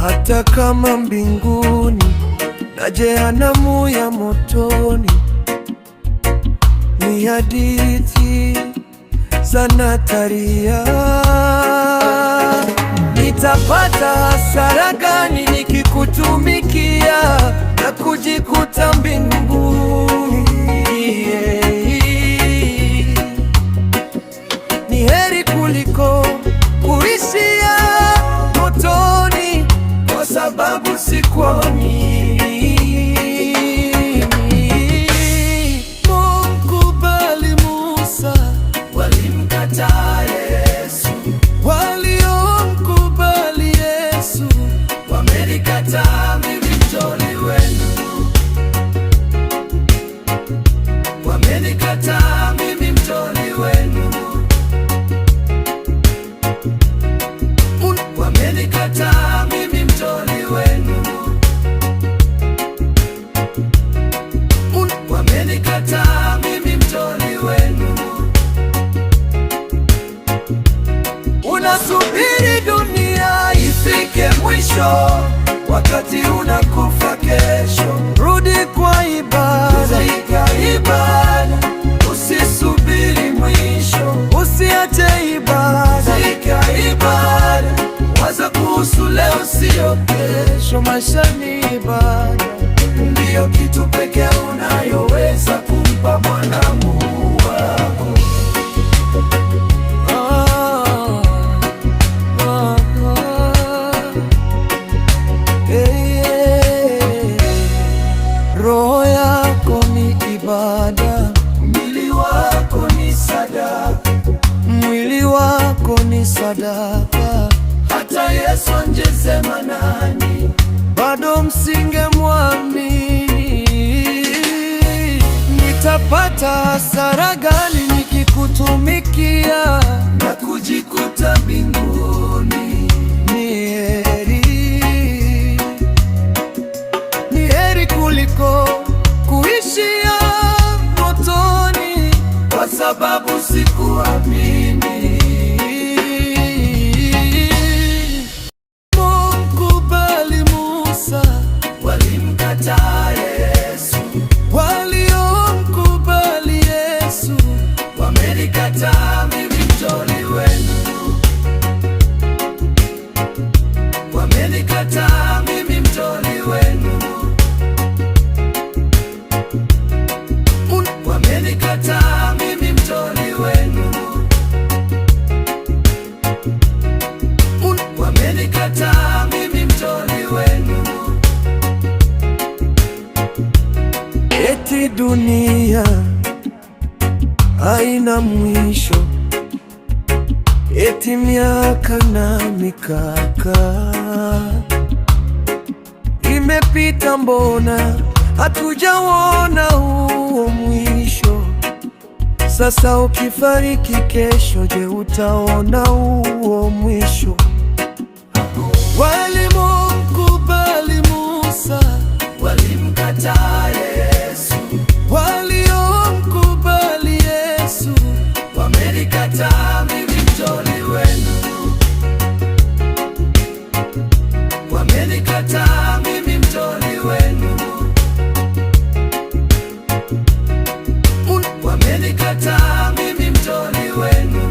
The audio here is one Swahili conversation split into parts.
hata kama mbinguni na jehanamu ya motoni ni hadithi za nadharia. Nitapata hasara gani nikikutumikia na kujikuta mbinguni? Ni heri kuliko kuishia motoni, kwa sababu sikuamini. Mungu bali Musa walimkataa Yesu, waliomkubali Yesu wamenikataa mimi mtoli wenu, wamenikataa mimi mtoli wenu, wamenikataa mimi mtoli wenu, wamenikataa mimi mtoli wenu. Unasubiri dunia ifike mwisho, wakati unakufa kesho. Rudi kwa ibada, usisubiri mwisho, usiache ibada, waza kuhusu leo sio kesho. Maisha ni ibada, ndiyo kitu pekee unayoweza kumpa Bwana wako. Roho yako ni ibada, mwili wako ni sadaka, mwili wako ni sadaka. Hata Yesu angesema nani, bado msingemwamini. Nitapata hasara gani nikikutumikia na kujikuta mbinguni? Ni heri kuliko kuishia motoni, kwa sababu sikuamini. Mungu bali Musa walimkataa Yesu, waliomkubali Yesu wamenikataa mimi mtoli wenu, wamenikataa mimi mtoli wenu, wamenikataa mimi mtoli wenu, wamenikataa mimi mtoli wenu. Eti dunia haina mwisho, eti miaka na mikaka imepita, mbona hatujaona huo mwisho? Sasa ukifariki kesho, je, utaona huo mwisho? Walimkubali Musa walimkataa Yesu, waliomkubali Yesu wamenikataa mimi mtoli wenu, wamenikataa mimi mtoli wenu, wamenikataa mimi mtoli wenu,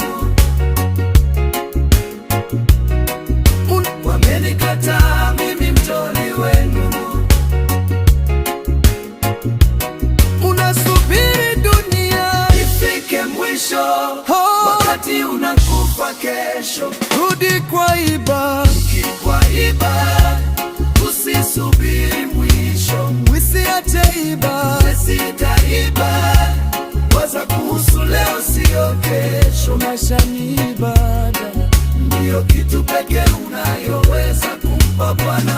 wamenikataa mimi mtoli wenu. Unasubiri dunia ifike mwisho, wakati unakufa kesho. Rudi kwa ibada, usisubiri mwisho, usiache ibada, waza kuhusu leo sio kesho. Maisha ni ibada, ndiyo kitu pekee unayoweza kumpa Bwana.